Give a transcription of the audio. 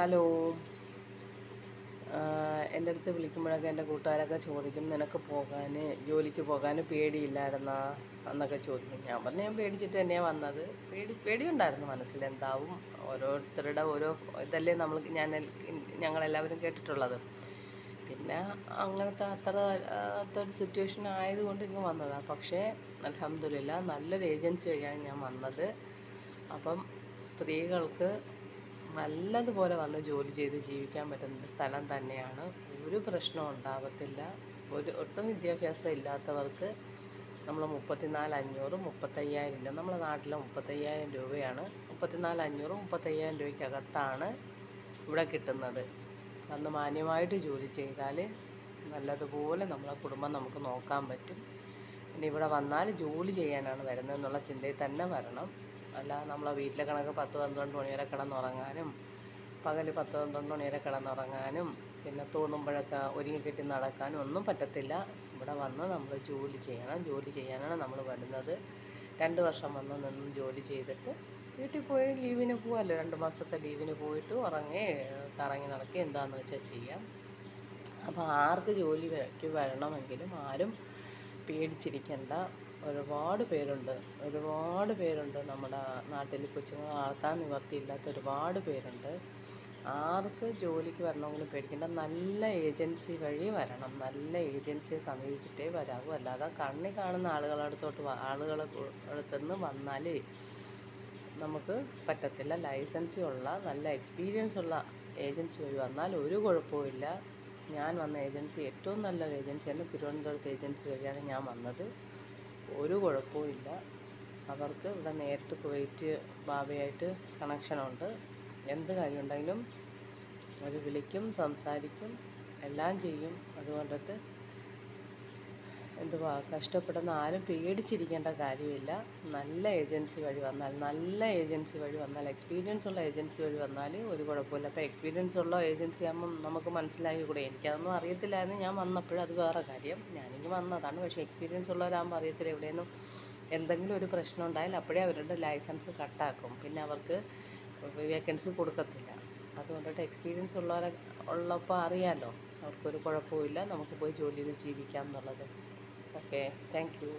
Hello. എൻ്റെ അടുത്ത് വിളിക്കുമ്പോഴൊക്കെ എൻ്റെ കൂട്ടുകാരൊക്കെ ചോദിക്കും, നിനക്ക് ജോലിക്ക് പോകാൻ പേടിയില്ലായിരുന്നാ എന്നൊക്കെ ചോദിക്കും. ഞാൻ പറഞ്ഞു, ഞാൻ പേടിച്ചിട്ട് തന്നെയാണ് വന്നത്. പേടിയുണ്ടായിരുന്നു മനസ്സിൽ. എന്താവും, ഓരോരുത്തരുടെ ഓരോ ഇതല്ലേ ഞങ്ങളെല്ലാവരും കേട്ടിട്ടുള്ളത്. പിന്നെ അങ്ങനത്തെ അത്ര സിറ്റുവേഷൻ ആയതുകൊണ്ട് ഇങ്ങ് വന്നതാണ്. പക്ഷേ അൽഹംദുലില്ലാഹ് നല്ലൊരു ഏജൻസി വഴിയാണ് ഞാൻ വന്നത്. അപ്പം സ്ത്രീകൾക്ക് നല്ലതുപോലെ വന്ന് ജോലി ചെയ്ത് ജീവിക്കാൻ പറ്റുന്ന സ്ഥലം തന്നെയാണ്. ഒരു പ്രശ്നവും ഉണ്ടാകത്തില്ല. ഒട്ടും വിദ്യാഭ്യാസം ഇല്ലാത്തവർക്ക് നമ്മൾ 34,500 35,000 രൂപ, നമ്മുടെ നാട്ടിൽ 35,000 രൂപയാണ്. 34,500 35,000 രൂപയ്ക്കകത്താണ് ഇവിടെ കിട്ടുന്നത്. അന്ന് മാന്യമായിട്ട് ജോലി ചെയ്താൽ നല്ലതുപോലെ നമ്മളെ കുടുംബം നമുക്ക് നോക്കാൻ പറ്റും. പിന്നെ ഇവിടെ വന്നാൽ ജോലി ചെയ്യാനാണ് വരുന്നതെന്നുള്ള ചിന്തയിൽ തന്നെ വരണം. അല്ലാതെ നമ്മളെ വീട്ടിലെ കണക്ക് 10-12 മണി വരെ കിടന്നുറങ്ങാനും, പകൽ 10-12 മണി വരെ കിടന്നുറങ്ങാനും, പിന്നെ തോന്നുമ്പോഴൊക്കെ ഒരുങ്ങിക്കെട്ടി നടക്കാനും ഒന്നും പറ്റത്തില്ല. ഇവിടെ വന്ന് നമ്മൾ ജോലി ചെയ്യണം. ജോലി ചെയ്യാനാണ് നമ്മൾ വരുന്നത്. 2 വർഷം വന്ന് നിന്ന് ജോലി ചെയ്തിട്ട് വീട്ടിൽ പോയി ലീവിന് പോകാമല്ലോ. 2 മാസത്തെ ലീവിന് പോയിട്ട് കറങ്ങി നടക്കുക എന്താണെന്ന് വെച്ചാൽ ചെയ്യാം. അപ്പോൾ ആർക്ക് ജോലിക്ക് വരണമെങ്കിലും ആരും പേടിച്ചിരിക്കേണ്ട. ഒരുപാട് പേരുണ്ട് നമ്മുടെ നാട്ടിൽ. കൊച്ചുങ്ങളെ വളർത്താൻ നിവർത്തിയില്ലാത്ത ഒരുപാട് പേരുണ്ട്. ആർക്ക് ജോലിക്ക് വരണമെങ്കിലും പേടിക്കേണ്ട. നല്ല ഏജൻസി വഴി വരണം. നല്ല ഏജൻസിയെ സമീപിച്ചിട്ടേ വരാവൂ. അല്ലാതെ കണ്ണിൽ കാണുന്ന ആളുകളുടെ അടുത്തുനിന്ന് വന്നാൽ നമുക്ക് പറ്റത്തില്ല. ലൈസൻസുള്ള നല്ല എക്സ്പീരിയൻസ് ഉള്ള ഏജൻസി വഴി വന്നാൽ ഒരു കുഴപ്പമില്ല. ഞാൻ വന്ന ഏജൻസി ഏറ്റവും നല്ലൊരു ഏജൻസിയാണ്. തിരുവനന്തപുരത്ത് ഏജൻസി വഴിയാണ് ഞാൻ വന്നത്. ഒരു കുഴപ്പമില്ല. അവർക്ക് ഇവിടെ നേരിട്ട് കുവൈറ്റ് ബാബയായിട്ട് കണക്ഷനുണ്ട്. എന്ത് കാര്യമുണ്ടെങ്കിലും അവർ വിളിക്കും, സംസാരിക്കും, എല്ലാം ചെയ്യും. അതുകൊണ്ടിട്ട് കഷ്ടപ്പെടുന്ന ആരും പേടിച്ചിരിക്കേണ്ട കാര്യമില്ല. നല്ല ഏജൻസി വഴി വന്നാൽ എക്സ്പീരിയൻസ് ഉള്ള ഏജൻസി വഴി വന്നാൽ ഒരു കുഴപ്പമില്ല. അപ്പോൾ എക്സ്പീരിയൻസ് ഉള്ള ഏജൻസി ആകുമ്പം നമുക്ക് മനസ്സിലാക്കി കൂടെ. എനിക്കതൊന്നും അറിയത്തില്ലായിരുന്നു. ഞാൻ വന്നപ്പോഴും അത് വേറെ കാര്യം. ഞാനിങ്ങ് വന്നതാണ്. പക്ഷേ എക്സ്പീരിയൻസ് ഉള്ളവരാകുമ്പോൾ അറിയത്തില്ല. എവിടെയെന്നും എന്തെങ്കിലും ഒരു പ്രശ്നം ഉണ്ടായാൽ അപ്പോഴേ അവരുടെ ലൈസൻസ് കട്ടാക്കും. പിന്നെ അവർക്ക് വേക്കൻസി കൊടുക്കത്തില്ല. അതുകൊണ്ടിട്ട് എക്സ്പീരിയൻസ് ഉള്ളപ്പോൾ അറിയാമല്ലോ, അവർക്കൊരു കുഴപ്പമില്ല. നമുക്ക് പോയി ജോലി ചെയ്ത് ജീവിക്കാം എന്നുള്ളത്. Okay, thank you.